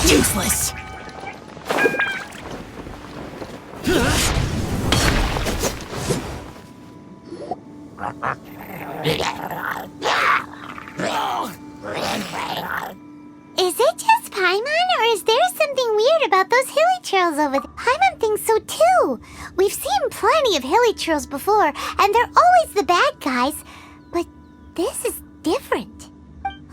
Useless! Is it just Paimon, or is there something weird about those hilichurls over there? Paimon thinks so too. We've seen plenty of hilichurls before, and they're always the bad guys. But this is different.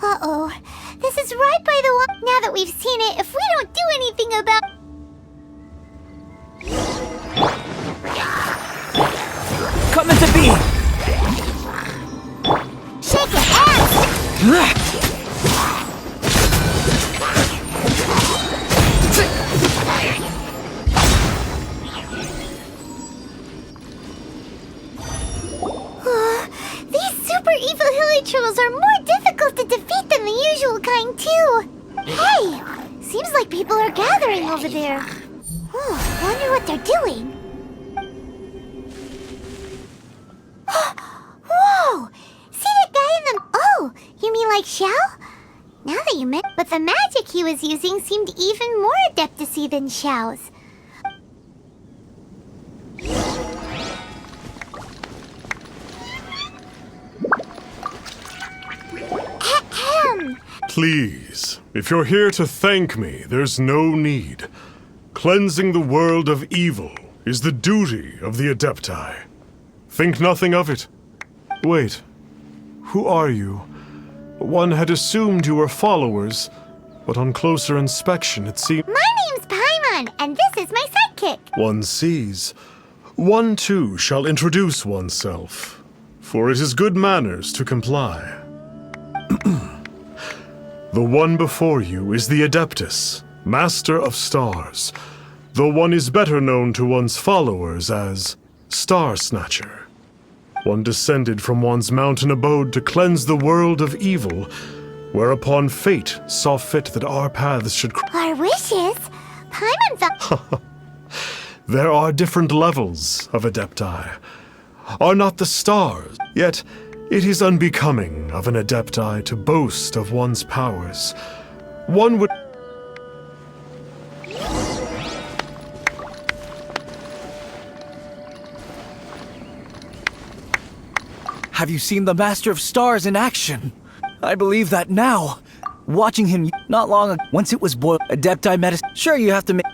Uh-oh. This is right by the one. Now that we've seen it, if we don't do anything about... Come into being! Shake it, ass! These super evil hilichurls are more difficult to defeat than the usual kind, too. Hey! Seems like people are gathering over there. Wonder what they're doing. Whoa! See that guy in the... Oh, you mean like Xiao? Now that you met... But the magic he was using seemed even more adeptacy than Xiao's. Ahem. Please, if you're here to thank me, there's no need. Cleansing the world of evil is the duty of the Adepti. Think nothing of it. Wait, who are you? One had assumed you were followers, but on closer inspection it seems... My name's Paimon, and this is my sidekick. One sees. One too shall introduce oneself, for it is good manners to comply. The one before you is the Adeptus, Master of Stars, though one is better known to one's followers as Star Snatcher. One descended from one's mountain abode to cleanse the world of evil, whereupon fate saw fit that our paths should Our wishes? Paimon thought... There are different levels of Adepti. Are not the stars, yet it is unbecoming of an Adepti to boast of one's powers. One would... Have you seen the Master of Stars in action? I believe that now. Watching him not long ago, once it was boiled, Adepti medicine. Sure, you have to make...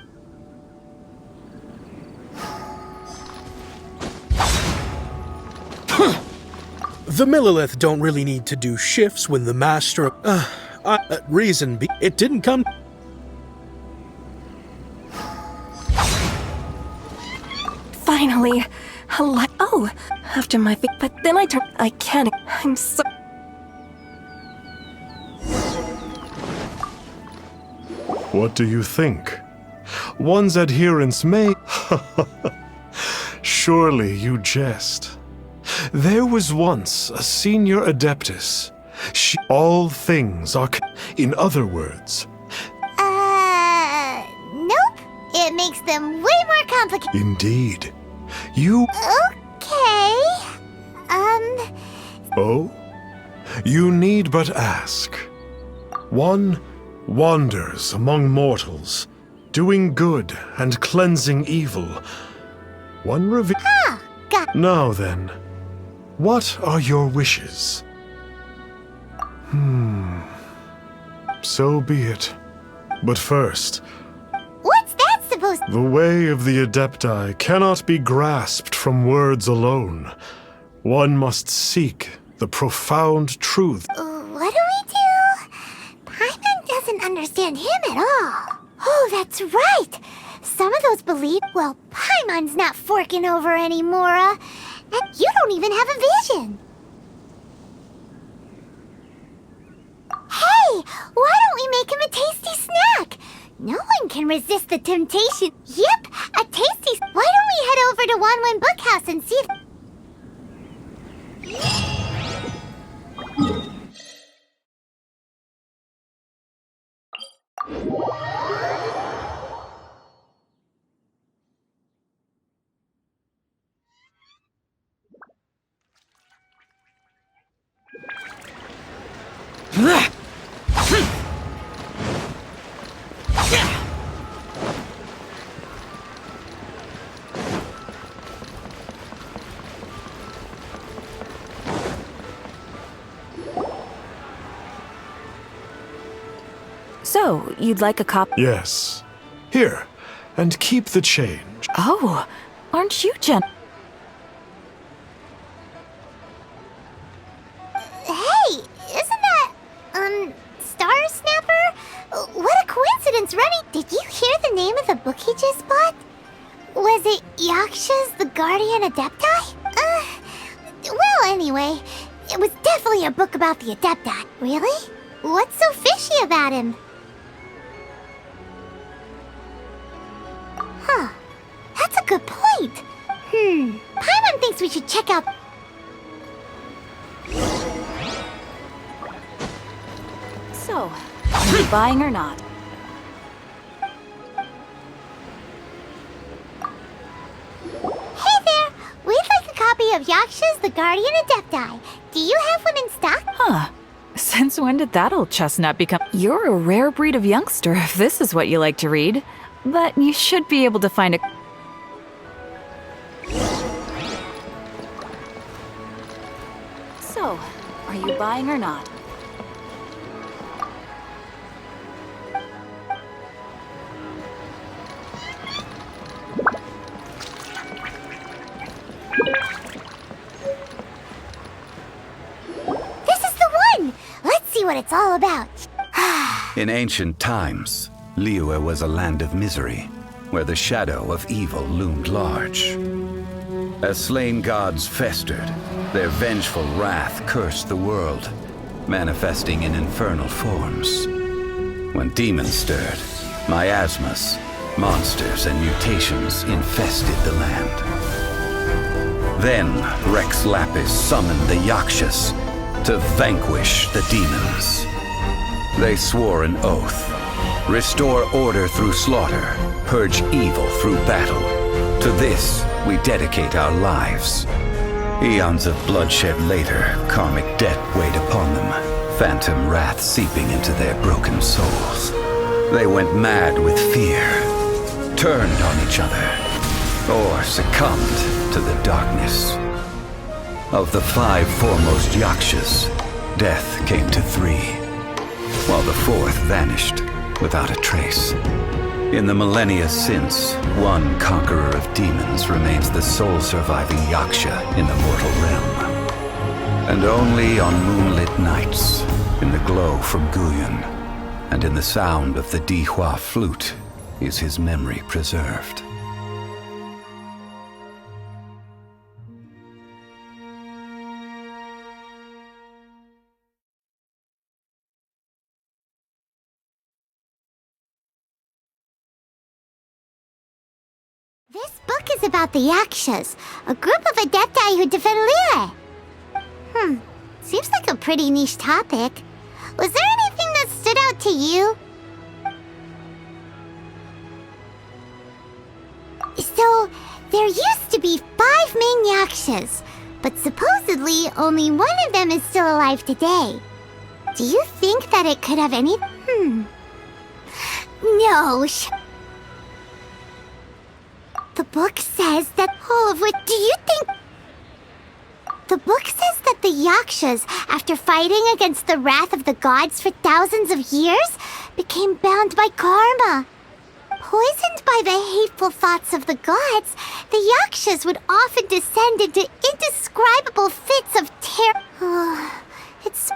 The Millilith don't really need to do shifts when the Master... reason be... It didn't come... Finally. Oh, after my feet. But then I turned... I can't... I'm so... What do you think? One's adherents may... Surely you jest. There was once a senior Adeptus. All things are... In other words... Nope. It makes them way more complicated. Indeed. You... Okay. Oh? You need but ask. One wanders among mortals, doing good and cleansing evil. One reveals... Got... Now then, what are your wishes? So be it. But first... What's that supposed to... The way of the Adepti cannot be grasped from words alone. One must seek the profound truth. What do we do? Paimon doesn't understand him at all. Oh, that's right. Some of those believe... Well, Paimon's not forking over anymore, and you don't even have a vision. make him a tasty snack. No one can resist the temptation. Yep, a tasty... Why don't we head over to Wanwan Bookhouse and see if... So, you'd like a copy? Yes. Here, and keep the change. Oh, aren't you Hey, isn't that, Star Snapper? What a coincidence, Rennie! Did you hear the name of the book he just bought? Was it Yaksha's the Guardian Adepti? Well, anyway, it was definitely a book about the Adepti. Really? What's so fishy about him? Huh. That's a good point. Paimon thinks we should check out... So, are you buying or not? Hey there! We'd like a copy of Yaksha's The Guardian Adepti. Do you have one in stock? Huh. Since when did that old chestnut become... You're a rare breed of youngster if this is what you like to read. But you should be able to find a... So, are you buying or not? This is the one! Let's see what it's all about. In ancient times, Liyue was a land of misery, where the shadow of evil loomed large. As slain gods festered, their vengeful wrath cursed the world, manifesting in infernal forms. When demons stirred, miasmas, monsters, and mutations infested the land. Then Rex Lapis summoned the Yakshas to vanquish the demons. They swore an oath: restore order through slaughter, purge evil through battle. To this, we dedicate our lives. Eons of bloodshed later, karmic debt weighed upon them, phantom wrath seeping into their broken souls. They went mad with fear, turned on each other, or succumbed to the darkness. Of the 5 foremost Yakshas, death came to 3, while the 4th vanished without a trace. In the millennia since, one conqueror of demons remains the sole surviving Yaksha in the mortal realm. And only on moonlit nights, in the glow from Guyon, and in the sound of the Dihua flute, is his memory preserved. This book is about the Yakshas, a group of Adepti who defend Liyue. Seems like a pretty niche topic. Was there anything that stood out to you? So, there used to be 5 main Yakshas, but supposedly only one of them is still alive today. Do you think that it could have any... No, the book says that all of which... Do you think... The book says that the Yakshas, after fighting against the wrath of the gods for thousands of years, became bound by karma. Poisoned by the hateful thoughts of the gods, the Yakshas would often descend into indescribable fits of terror. It's...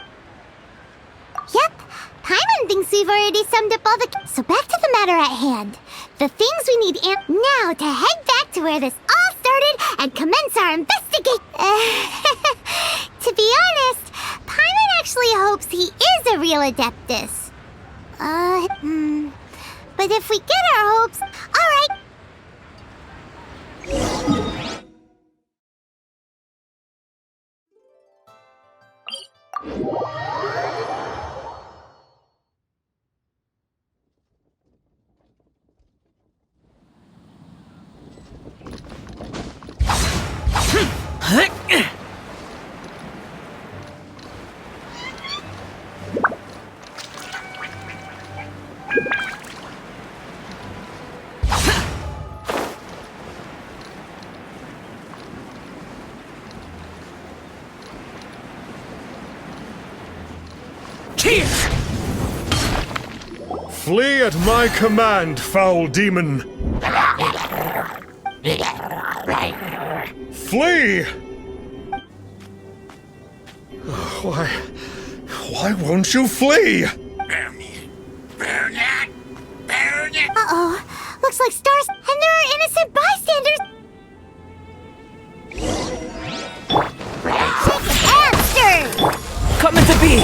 Yep, Paimon thinks we've already summed up all the... So back to the matter at hand. The things we need now to head back to where this all started and commence our investigation. To be honest, Paimon actually hopes he is a real Adeptus. But if we get our hopes... Alright! Flee at my command, foul demon! Flee! Why won't you flee? Uh-oh. Looks like stars, and there are innocent bystanders! Hamster! Coming to be!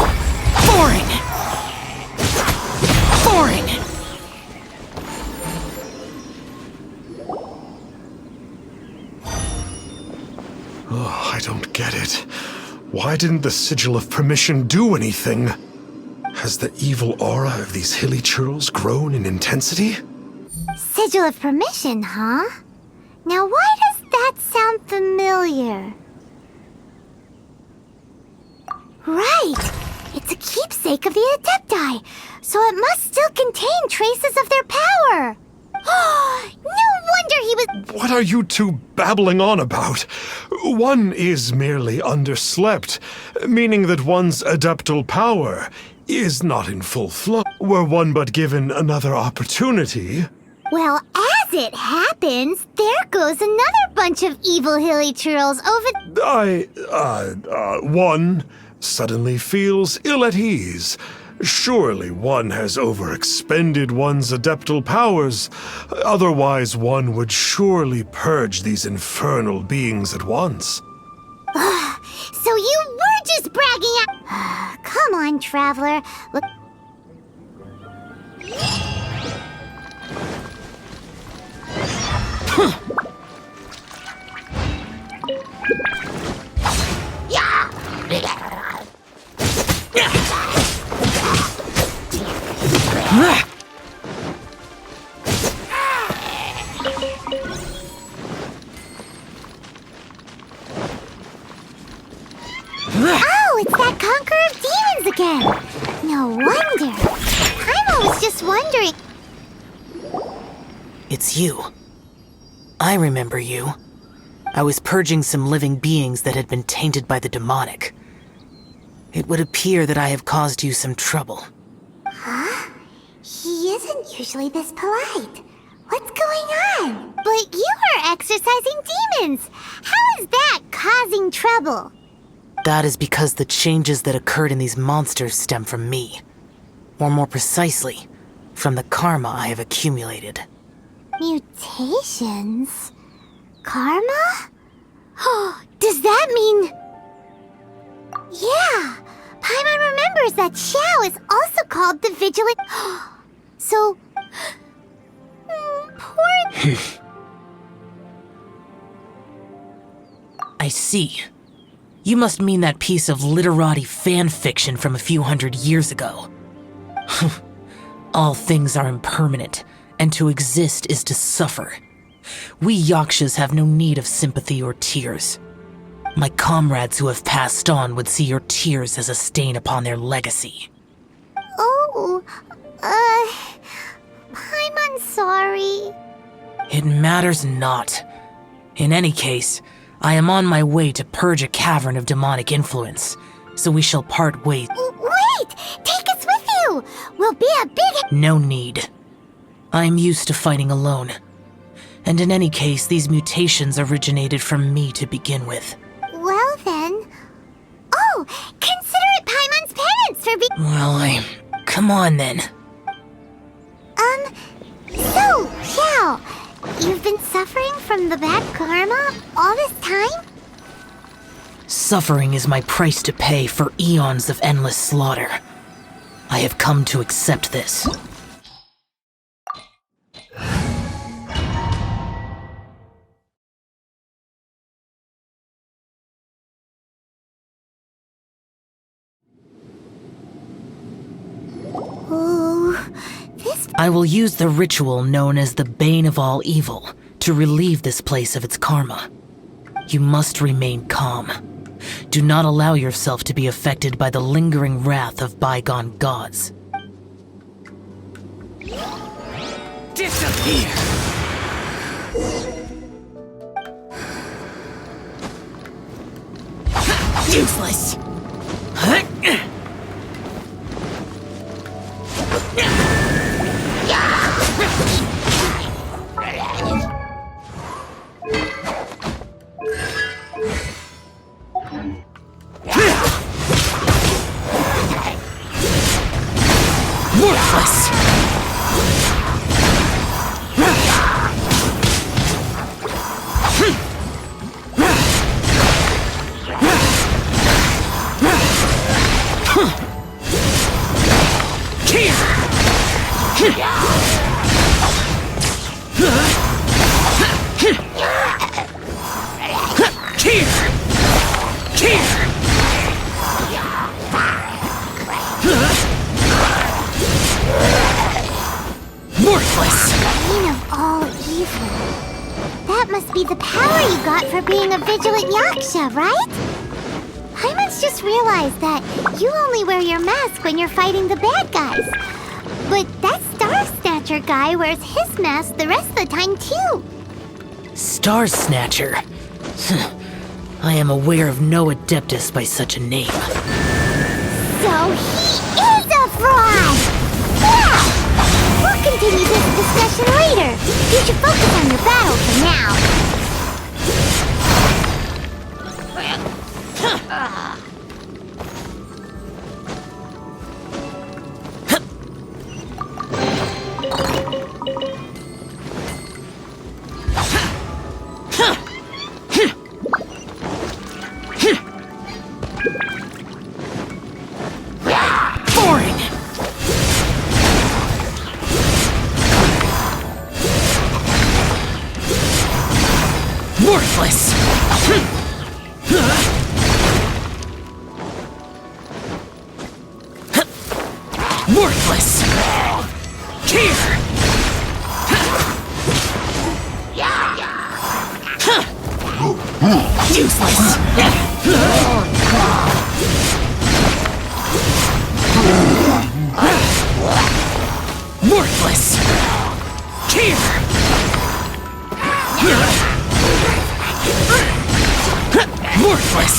Boring! Boring! Oh, I don't get it. Why didn't the Sigil of Permission do anything? Has the evil aura of these hilly churls grown in intensity? Sigil of Permission, huh? Now why does that sound familiar? Right! It's a keepsake of the Adepti, so it must still contain traces of their power! No wonder he was... What are you two babbling on about? One is merely underslept, meaning that one's adeptal power is not in full flow. Were one but given another opportunity... Well, as it happens, there goes another bunch of evil hilly churls over... One suddenly feels ill at ease. Surely one has overexpended one's adeptal powers. Otherwise, one would surely purge these infernal beings at once. So you were just bragging out... Come on, Traveler. Look... Oh, it's that Conqueror of Demons again! No wonder. Paimon was just wondering... It's you. I remember you. I was purging some living beings that had been tainted by the demonic. It would appear that I have caused you some trouble. Huh? He isn't usually this polite. What's going on? But you are exorcising demons! How is that causing trouble? That is because the changes that occurred in these monsters stem from me. Or more precisely, from the karma I have accumulated. Mutations? Karma? Does that mean... Yeah! Paimon remembers that Xiao is also called the Vigilant... So... Poor... I see. You must mean that piece of literati fan fiction from a few hundred years ago. All things are impermanent, and to exist is to suffer. We Yakshas have no need of sympathy or tears. My comrades who have passed on would see your tears as a stain upon their legacy. Oh... I'm sorry. It matters not. In any case, I am on my way to purge a cavern of demonic influence, so we shall part ways. Wait! Take us with you! We'll be a big... No need. I am used to fighting alone. And in any case, these mutations originated from me to begin with. Well then... Oh! Consider it Paimon's penance for being... Well, come on then. So, Xiao, you've been suffering from the bad karma all this time? Suffering is my price to pay for eons of endless slaughter. I have come to accept this. Oh, this... I will use the ritual known as the Bane of All Evil to relieve this place of its karma. You must remain calm. Do not allow yourself to be affected by the lingering wrath of bygone gods. Disappear! Useless! Worthless! Worthless! Bane of all evil. That must be the power you got for being a vigilant Yaksha, right? Paimon's just realized that you only wear your mask when you're fighting the bad guys. But that Star Snatcher guy wears his mask the rest of the time, too. Star Snatcher? I am aware of no Adeptus by such a name. So he is a fraud! Yeah! We'll continue this discussion later. You should focus on your battle for now. Boring! Worthless! Worthless! Here! Useless! Worthless! Here! Worthless!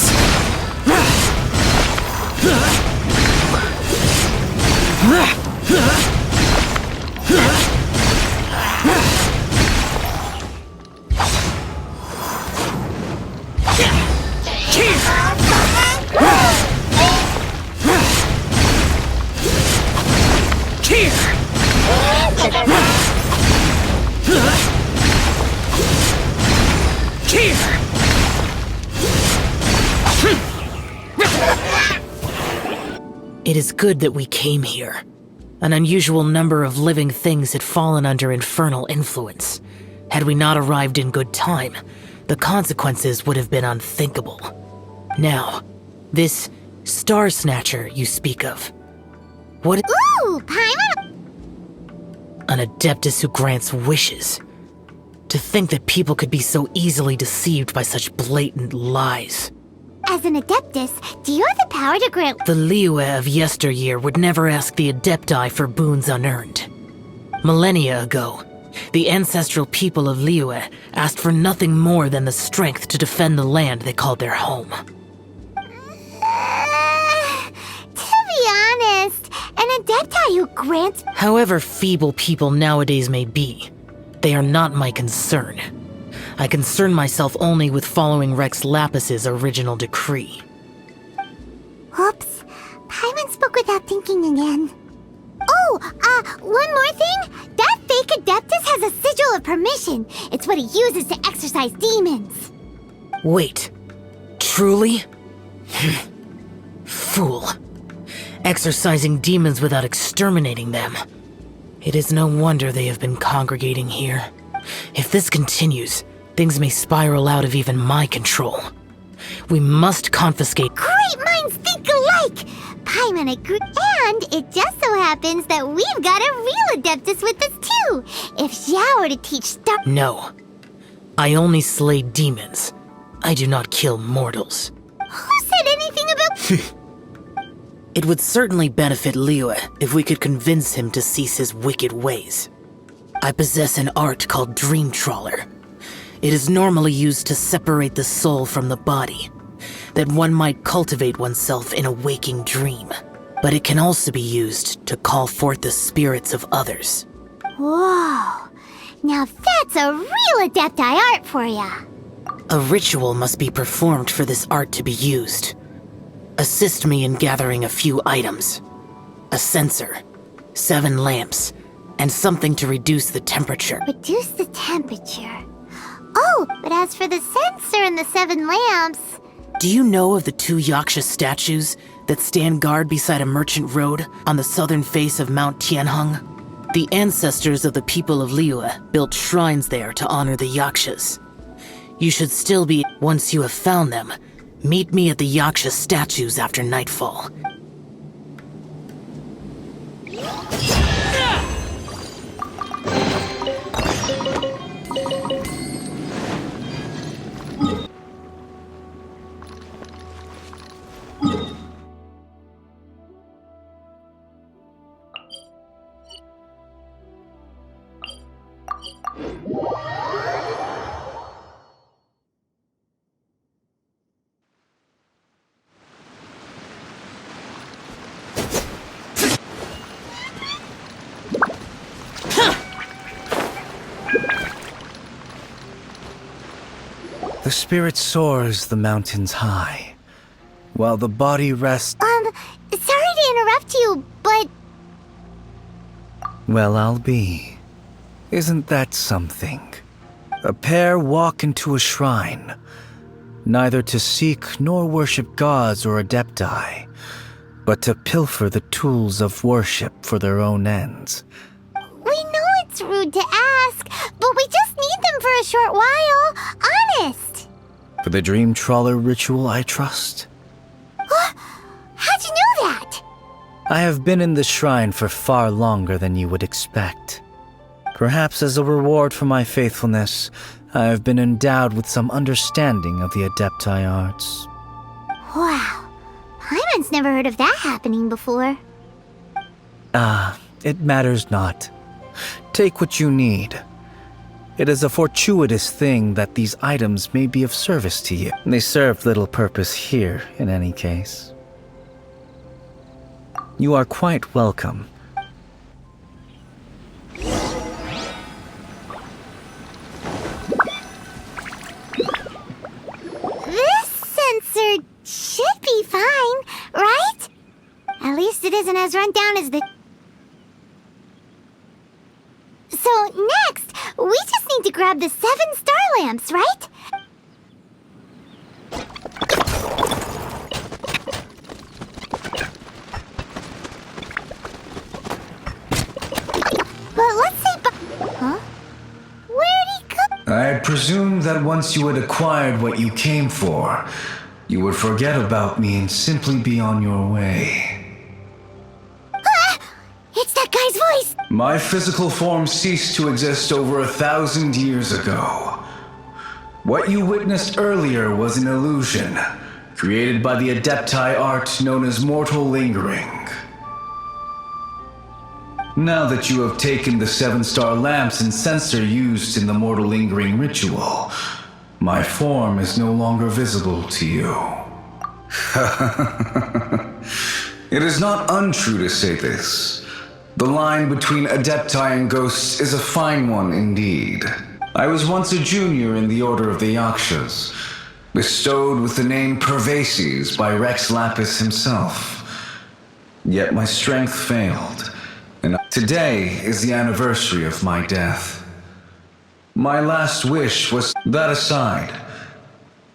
It is good that we came here. An unusual number of living things had fallen under infernal influence. Had we not arrived in good time, the consequences would have been unthinkable. Now, this Star Snatcher you speak of. What? Ooh, Paimon! An Adeptus who grants wishes. To think that people could be so easily deceived by such blatant lies. As an Adeptus, do you have the power to grant... The Liyue of yesteryear would never ask the Adepti for boons unearned. Millennia ago, the ancestral people of Liyue asked for nothing more than the strength to defend the land they called their home. To be honest, an Adepti who grants... However feeble people nowadays may be, they are not my concern. I concern myself only with following Rex Lapis's original decree. Oops. Paimon spoke without thinking again. Oh, one more thing. That fake Adeptus has a sigil of permission. It's what he uses to exorcise demons. Wait. Truly? Fool. exorcising demons without exterminating them. It is no wonder they have been congregating here. If this continues, things may spiral out of even my control. We must confiscate. Great minds think alike! Paimon agrees. And it just so happens that we've got a real Adeptus with us too! If Xiao were to teach Star- No. I only slay demons. I do not kill mortals. Who said anything about- It would certainly benefit Liyue if we could convince him to cease his wicked ways. I possess an art called Dream Trawler. It is normally used to separate the soul from the body, that one might cultivate oneself in a waking dream. But it can also be used to call forth the spirits of others. Whoa! Now that's a real Adepti art for ya! A ritual must be performed for this art to be used. Assist me in gathering a few items. A censer, 7 lamps, and something to reduce the temperature. Reduce the temperature. Oh, but as for the censer and the 7 lamps... Do you know of the 2 Yaksha statues that stand guard beside a merchant road on the southern face of Mount Tianheng? The ancestors of the people of Liyue built shrines there to honor the Yakshas. You should still be... Once you have found them, meet me at the Yaksha statues after nightfall. The spirit soars the mountains high, while the body rests. Sorry to interrupt you, but... Well, I'll be. Isn't that something? A pair walk into a shrine, neither to seek nor worship gods or adepti, but to pilfer the tools of worship for their own ends. We know it's rude to ask, but we just need them for a short while. Honest. For the Dream Trawler ritual, I trust. How'd you know that? I have been in the shrine for far longer than you would expect. Perhaps as a reward for my faithfulness, I have been endowed with some understanding of the Adepti arts. Wow. Paimon's never heard of that happening before. It matters not. Take what you need. It is a fortuitous thing that these items may be of service to you. They serve little purpose here, in any case. You are quite welcome. This sensor should be fine, right? At least it isn't as run down as the... So next, we just need to grab the 7 star lamps, right? But let's say... Huh? Where'd he go? I presume that once you had acquired what you came for, you would forget about me and simply be on your way. It's that guy's voice! My physical form ceased to exist over 1,000 years ago. What you witnessed earlier was an illusion, created by the Adepti art known as mortal lingering. Now that you have taken the 7-star lamps and censer used in the mortal lingering ritual, my form is no longer visible to you. It is not untrue to say this. The line between Adepti and ghosts is a fine one indeed. I was once a junior in the Order of the Yakshas, bestowed with the name Pervases by Rex Lapis himself. Yet my strength failed, and today is the anniversary of my death. My last wish was... That aside,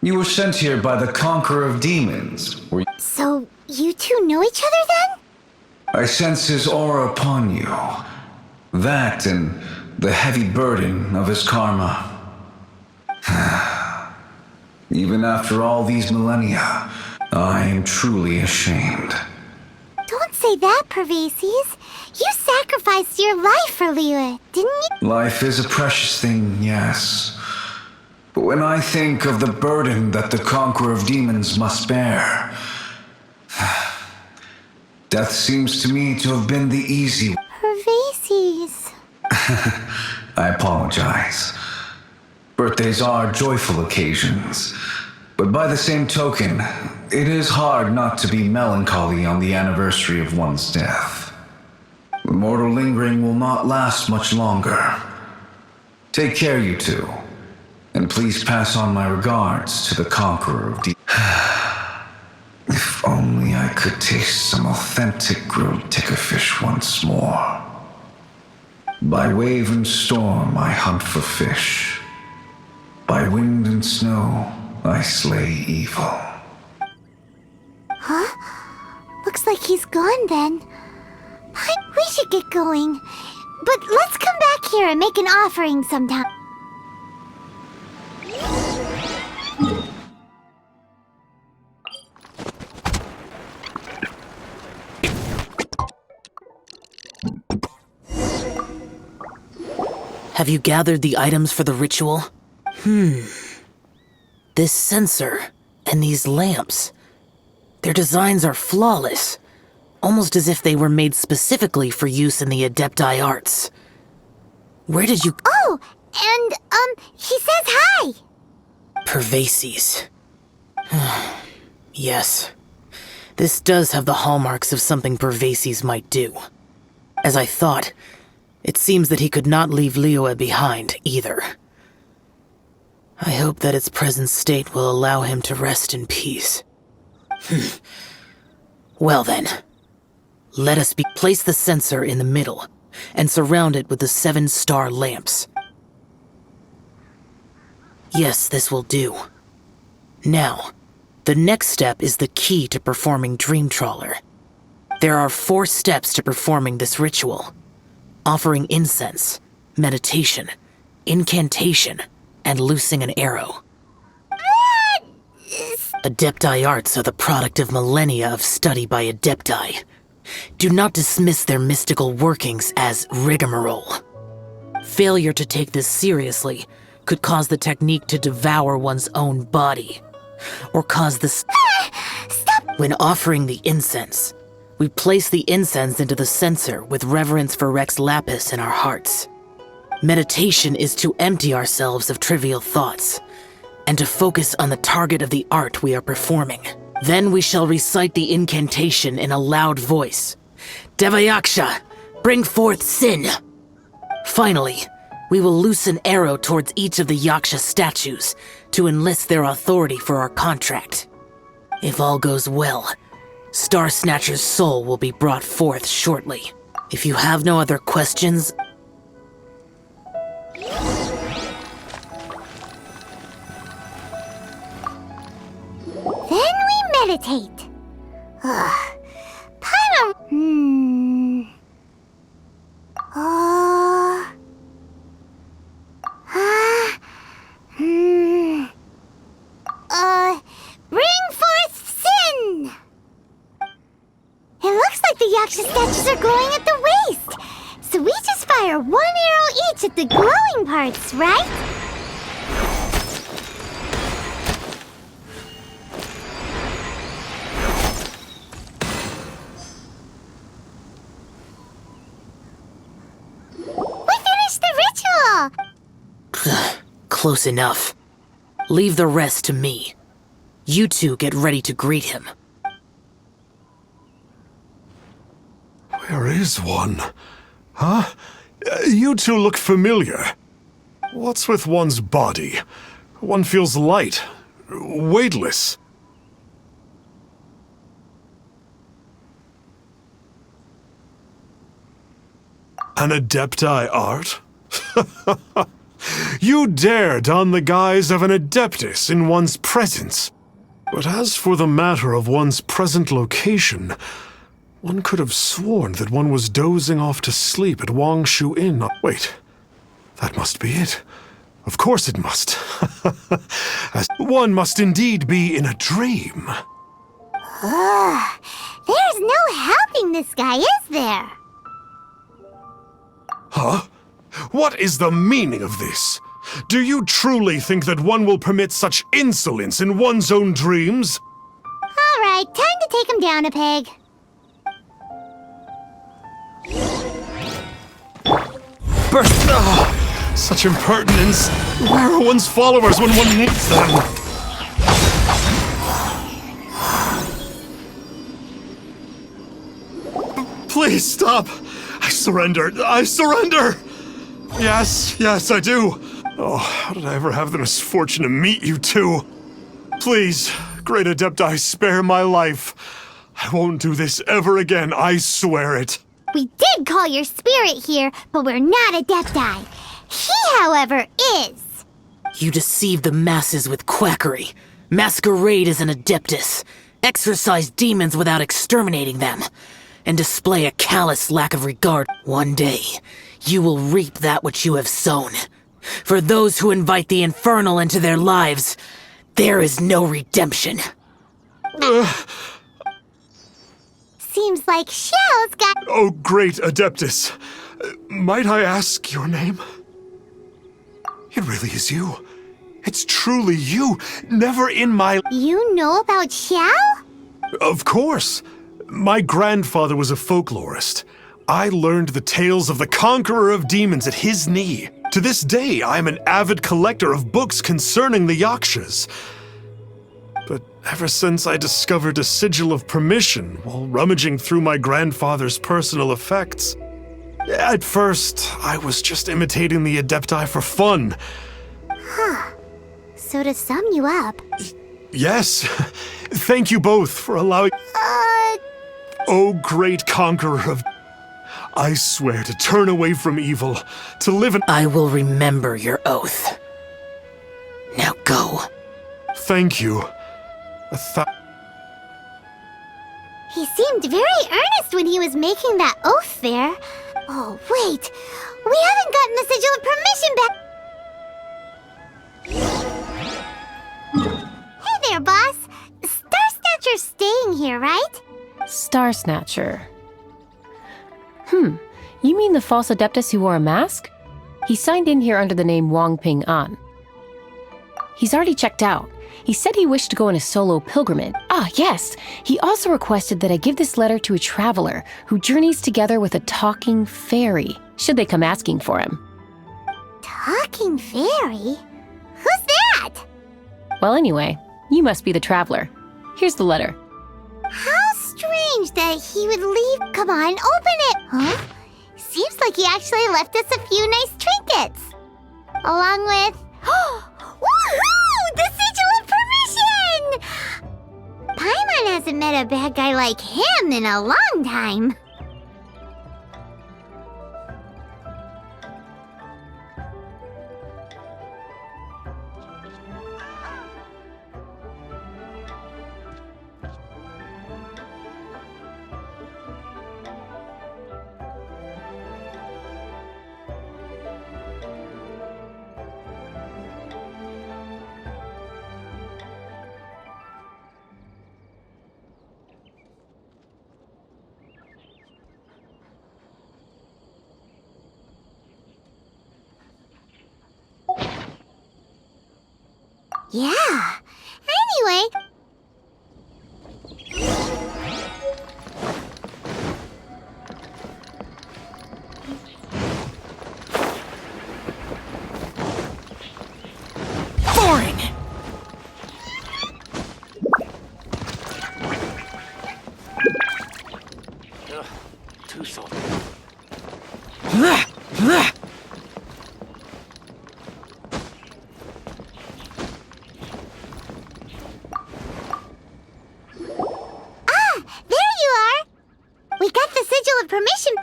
you were sent here by the Conqueror of Demons. So, you two know each other then? I sense his aura upon you. That and the heavy burden of his karma. Even after all these millennia, I am truly ashamed. Don't say that, Pervases. You sacrificed your life for Liyue, didn't you? Life is a precious thing, yes. But when I think of the burden that the conqueror of demons must bear, death seems to me to have been the easy. Pervases. I apologize. Birthdays are joyful occasions, but by the same token, it is hard not to be melancholy on the anniversary of one's death. The mortal lingering will not last much longer. Take care, you two, and please pass on my regards to the conqueror of If only I could taste some authentic grilled tickerfish once more. By wave and storm I hunt for fish. By wind and snow I slay evil. Huh? Looks like he's gone then. We should get going. But let's come back here and make an offering sometime. Have you gathered the items for the ritual? This sensor and these lamps. Their designs are flawless, almost as if they were made specifically for use in the Adepti arts. Where did you... Oh, and, he says hi! Pervases. Yes. This does have the hallmarks of something Pervases might do. As I thought, it seems that he could not leave Liyue behind, either. I hope that its present state will allow him to rest in peace. Well then, let us place the sensor in the middle, and surround it with the 7-star lamps. Yes, this will do. Now, the next step is the key to performing Dream Trawler. There are 4 steps to performing this ritual. Offering incense, meditation, incantation, and loosing an arrow. Adepti arts are the product of millennia of study by Adepti. Do not dismiss their mystical workings as rigmarole. Failure to take this seriously could cause the technique to devour one's own body, or cause the... Stop! When offering the incense, we place the incense into the censer with reverence for Rex Lapis in our hearts. Meditation is to empty ourselves of trivial thoughts, and to focus on the target of the art we are performing. Then we shall recite the incantation in a loud voice. Devayaksha, bring forth sin! Finally, we will loose an arrow towards each of the Yaksha statues to enlist their authority for our contract. If all goes well, Star Snatcher's soul will be brought forth shortly. If you have no other questions... Then we meditate. Paimon... Bring forth sin! It looks like the Yaksha statues are glowing at the waist. So we just fire 1 arrow each at the glowing parts, right? We finished the ritual! Close enough. Leave the rest to me. You two get ready to greet him. Where is one? Huh? You two look familiar. What's with one's body? One feels light, weightless. An Adepti art? You dare don the guise of an Adeptus in one's presence. But as for the matter of one's present location, One could have sworn that one was dozing off to sleep at Wangshu Inn. Wait, that must be it. Of course it must. As one must indeed be in a dream. Ugh, there's no helping this guy, is there? Huh? What is the meaning of this? Do you truly think that one will permit such insolence in one's own dreams? All right, time to take him down a peg. Burst! Ah, such impertinence! Where are one's followers when one needs them? Please stop! I surrender! I surrender! Yes, I do! Oh, how did I ever have the misfortune to meet you two? Please, Great Adepti, spare my life. I won't do this ever again, I swear it. We did call your spirit here, but we're not Adepti. He, however, is. You deceive the masses with quackery, masquerade as an adeptus, exorcise demons without exterminating them, and display a callous lack of regard. One day, you will reap that which you have sown. For those who invite the infernal into their lives, there is no redemption. Seems like Xiao's got... Oh, great Adeptus. Might I ask your name? It really is you. It's truly you. Never in my... You know about Xiao? Of course. My grandfather was a folklorist. I learned the tales of the conqueror of demons at his knee. To this day, I am an avid collector of books concerning the Yakshas. But ever since I discovered a sigil of permission while rummaging through my grandfather's personal effects, at first, I was just imitating the Adepti for fun. So to sum you up... Yes. Thank you both for allowing... Oh, great conqueror of... I swear to turn away from evil, to live in... I will remember your oath. Now go. Thank you. He seemed very earnest when he was making that oath there. Oh, wait. We haven't gotten the sigil of permission back. Hey there, boss. Star Snatcher's staying here, right? Star Snatcher. You mean the false Adeptus who wore a mask? He signed in here under the name Wang Ping An. He's already checked out. He said he wished to go on a solo pilgrimage. Ah, yes! He also requested that I give this letter to a traveler who journeys together with a talking fairy, should they come asking for him. Talking fairy? Who's that? Well, anyway, you must be the traveler. Here's the letter. How strange that he would leave. Come on, open it. Huh? Seems like he actually left us a few nice trinkets. Along with... Woohoo! The sigil of permission! Paimon hasn't met a bad guy like him in a long time. Yeah. Anyway... Boring! Too salty.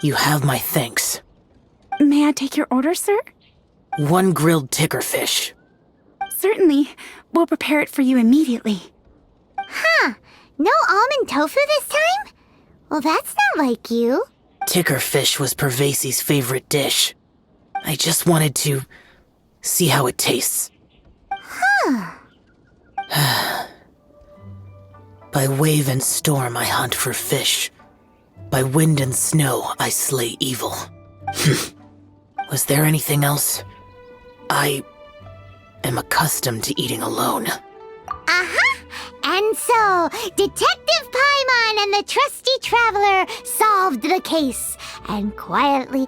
You have my thanks. May I take your order, sir? 1 grilled tickerfish. Certainly. We'll prepare it for you immediately. Huh. No almond tofu this time? Well, that's not like you. Ticker fish was Pervasi's favorite dish. I just wanted to see how it tastes. By wave and storm I hunt for fish. By wind and snow I slay evil. Was there anything else? I am accustomed to eating alone. Uh-huh. And so, Detective Paimon and the trusty traveler solved the case, and quietly...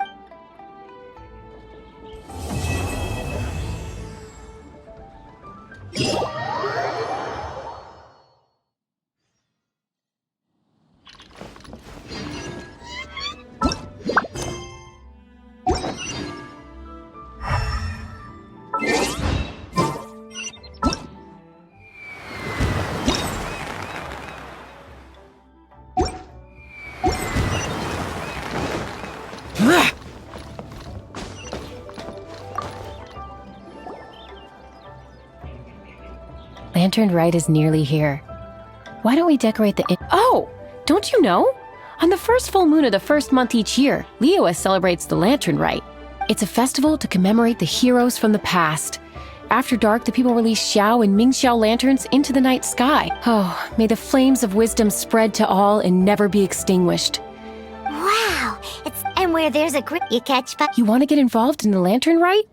Lantern Rite is nearly here. Why don't we decorate the Oh! Don't you know? On the first full moon of the first month each year, Liyue celebrates the Lantern Rite. It's a festival to commemorate the heroes from the past. After dark, the people release Xiao and Mingxiao lanterns into the night sky. Oh, may the flames of wisdom spread to all and never be extinguished. Wow! And where there's a grip you catch, but... You want to get involved in the Lantern Rite?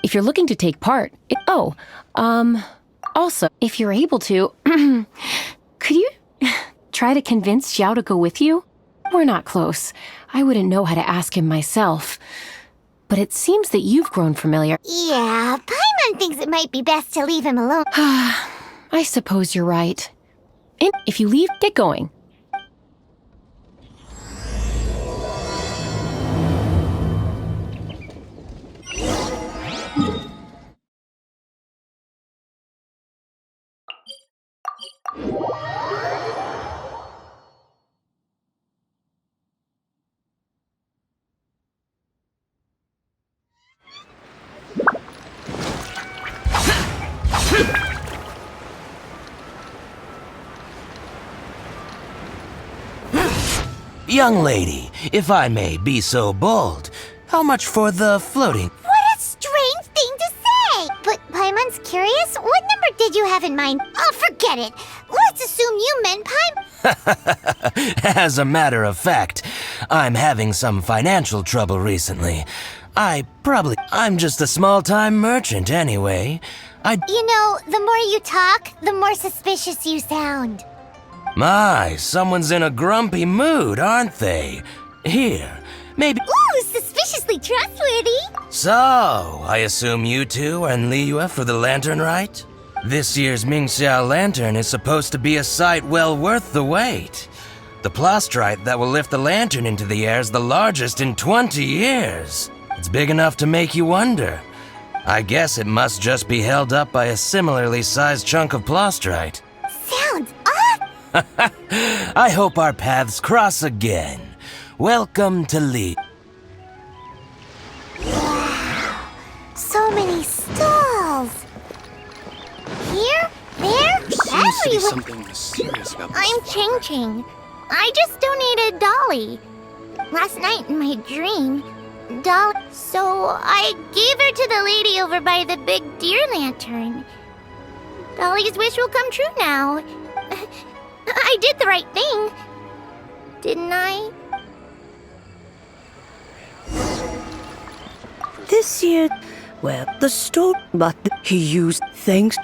If you're looking to take part, also, if you're able to, could you try to convince Xiao to go with you? We're not close. I wouldn't know how to ask him myself. But it seems that you've grown familiar. Yeah, Paimon thinks it might be best to leave him alone. I suppose you're right. And if you leave, get going. Young lady, if I may be so bold, how much for the floating? What a strange thing to say! But Paimon's curious. What number did you have in mind? Oh, forget it. Let's assume you meant Paimon. As a matter of fact, I'm having some financial trouble recently. I'm just a small-time merchant anyway. You know, the more you talk, the more suspicious you sound. My, someone's in a grumpy mood, aren't they? Here, maybe... Ooh, suspiciously trustworthy. So, I assume you two are in Liyue for the Lantern Rite? This year's Mingxiao Lantern is supposed to be a sight well worth the wait. The plastrite that will lift the lantern into the air is the largest in 20 years. It's big enough to make you wonder. I guess it must just be held up by a similarly sized chunk of plastrite. Sounds odd. I hope our paths cross again. Welcome to Lee. Wow. So many stalls. Here, there, everywhere. Something serious about this. I'm Ching. I just donated Dolly. Last night in my dream, Dolly. So I gave her to the lady over by the big deer lantern. Dolly's wish will come true now. I did the right thing, didn't I? This year, well, the store, but he used thanks.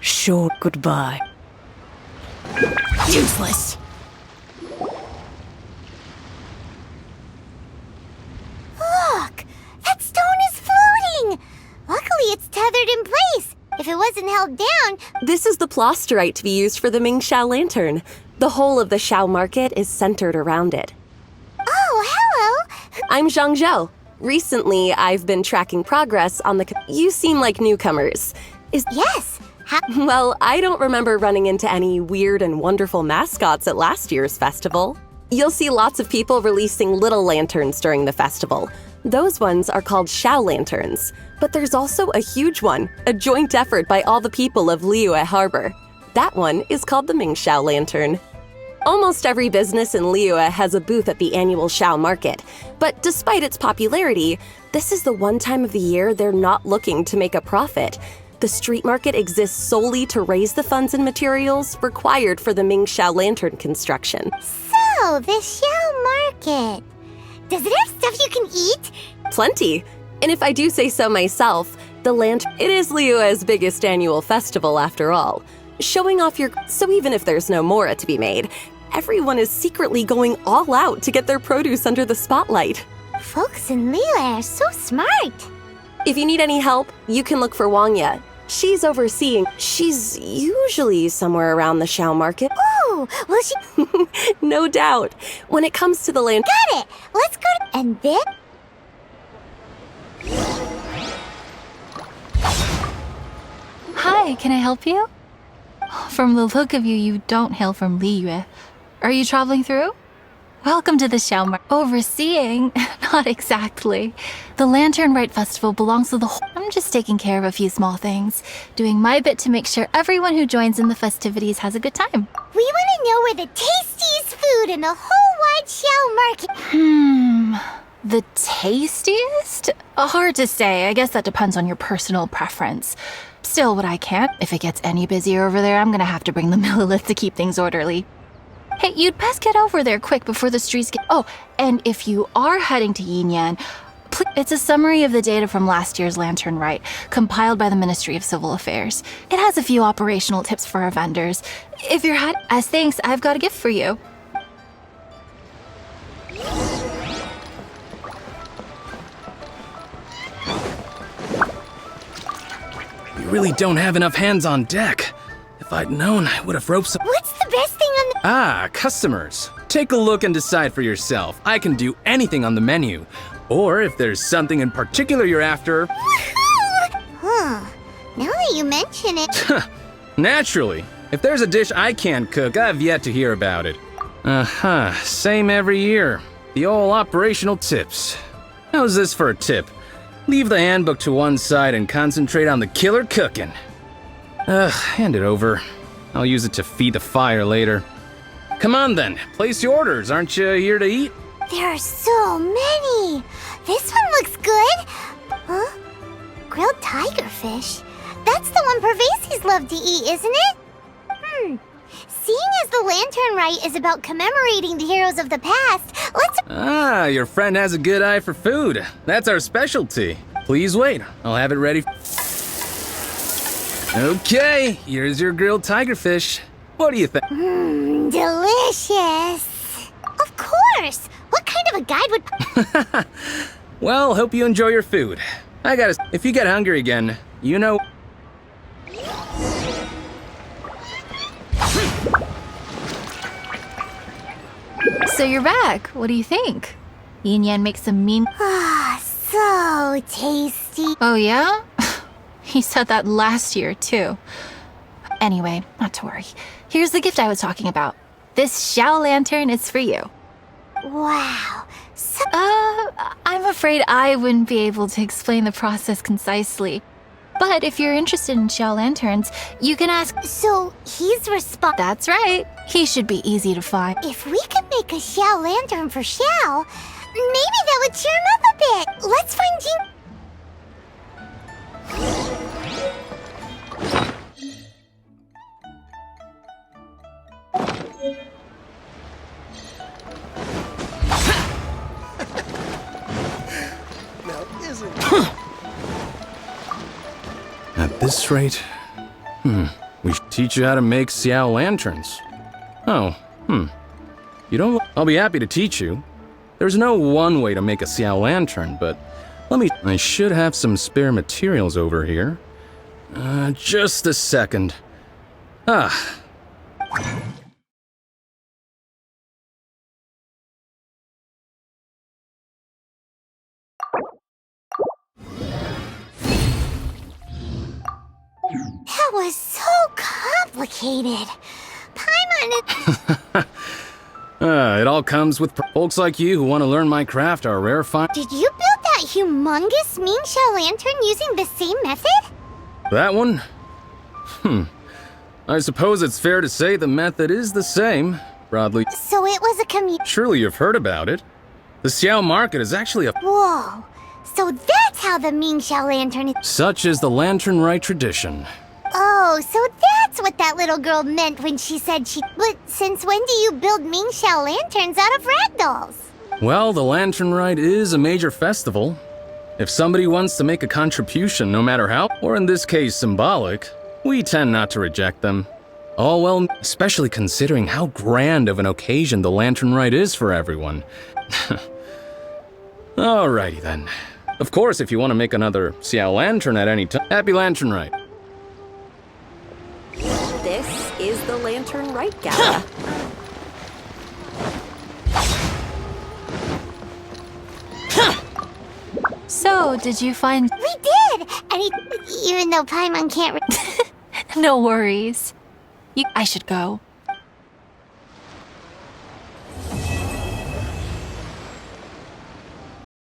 Sure, goodbye. Useless! Look! That stone is floating! Luckily it's tethered in place. If it wasn't held down... This is the plasterite to be used for the Mingxiao Lantern. The whole of the Xiao market is centered around it. Oh, hello! I'm Zhang Zhou. Recently, I've been tracking progress on the... You seem like newcomers. Yes! Well, I don't remember running into any weird and wonderful mascots at last year's festival. You'll see lots of people releasing little lanterns during the festival. Those ones are called Xiao lanterns. But there's also a huge one, a joint effort by all the people of Liyue Harbor. That one is called the Mingxiao Lantern. Almost every business in Liyue has a booth at the annual Xiao Market, but despite its popularity, this is the one time of the year they're not looking to make a profit. The street market exists solely to raise the funds and materials required for the Mingxiao Lantern construction. So, the Xiao Market. Does it have stuff you can eat? Plenty. And if I do say so myself, the lantern, it is Liyue's biggest annual festival after all. Showing off so even if there's no mora to be made, everyone is secretly going all out to get their produce under the spotlight. Folks in Liyue are so smart. If you need any help, you can look for Wangya. She's usually somewhere around the Xiao Market. Ooh, will she? No doubt. When it comes to the land. Got it! Let's go to. And then. Hi, can I help you? From the look of you, you don't hail from Liyue. Are you traveling through? Welcome to the Xiao Market. Overseeing? Not exactly. The Lantern Rite Festival belongs to the whole. I'm just taking care of a few small things, doing my bit to make sure everyone who joins in the festivities has a good time. We want to know where the tastiest food in the whole wide Xiao Market. The tastiest? Hard to say. I guess that depends on your personal preference. Still, what I can. If it gets any busier over there, I'm gonna have to bring the Millilith to keep things orderly. Hey, you'd best get over there quick before the streets get. Oh, and if you are heading to Yinyan, it's a summary of the data from last year's Lantern Rite, compiled by the Ministry of Civil Affairs. It has a few operational tips for our vendors. If you're as thanks, I've got a gift for you. We really don't have enough hands on deck. If I'd known, I would have roped some. What's the best thing on the. Ah, customers. Take a look and decide for yourself. I can do anything on the menu. Or if there's something in particular you're after. Huh. Now that you mention it. Naturally. If there's a dish I can't cook, I've yet to hear about it. Same every year. The old operational tips. How's this for a tip? Leave the handbook to one side and concentrate on the killer cooking. Hand it over. I'll use it to feed the fire later. Come on then, place your orders. Aren't you here to eat? There are so many. This one looks good. Huh? Grilled tigerfish. That's the one Pervases love to eat, isn't it? Seeing as the Lantern Rite is about commemorating the heroes of the past, let's... Ah, your friend has a good eye for food. That's our specialty. Please wait. I'll have it ready. Okay, here's your grilled tigerfish. What do you think? Delicious. Of course. What kind of a guide would... Well, hope you enjoy your food. If you get hungry again, you know... So you're back. What do you think? Yin Yan makes some mean. So tasty. Oh, yeah? He said that last year, too. Anyway, not to worry. Here's the gift I was talking about. This Xiao Lantern is for you. Wow. I'm afraid I wouldn't be able to explain the process concisely. But if you're interested in Xiao Lanterns, you can ask... So, he's That's right. He should be easy to find. If we could make a Xiao Lantern for Xiao, maybe that would cheer him up a bit. Let's find Jing... At this rate, we should teach you how to make Xiao Lanterns. You don't... I'll be happy to teach you. There's no one way to make a Xiao Lantern, but I should have some spare materials over here. Just a second. That was so complicated. Paimon... It all comes with folks like you who want to learn my craft are rare find. Did you build that humongous Mingxiao Lantern using the same method? That one? I suppose it's fair to say the method is the same, broadly. So it was a Surely you've heard about it. The Xiao market is actually a... Whoa. So that's how the Mingxiao lantern is. Such is the lantern rite tradition. Oh, so that's what that little girl meant when she said she... But since when do you build Mingxiao lanterns out of ragdolls? Well, the lantern rite is a major festival. If somebody wants to make a contribution, no matter how, or in this case symbolic, we tend not to reject them. All well, especially considering how grand of an occasion the lantern rite is for everyone. Alrighty then. Of course, if you want to make another Xiao lantern at any time, happy lantern rite. This is the Lantern Rite Gala. So, did you find... We did! And even though Paimon can't... No worries. I should go.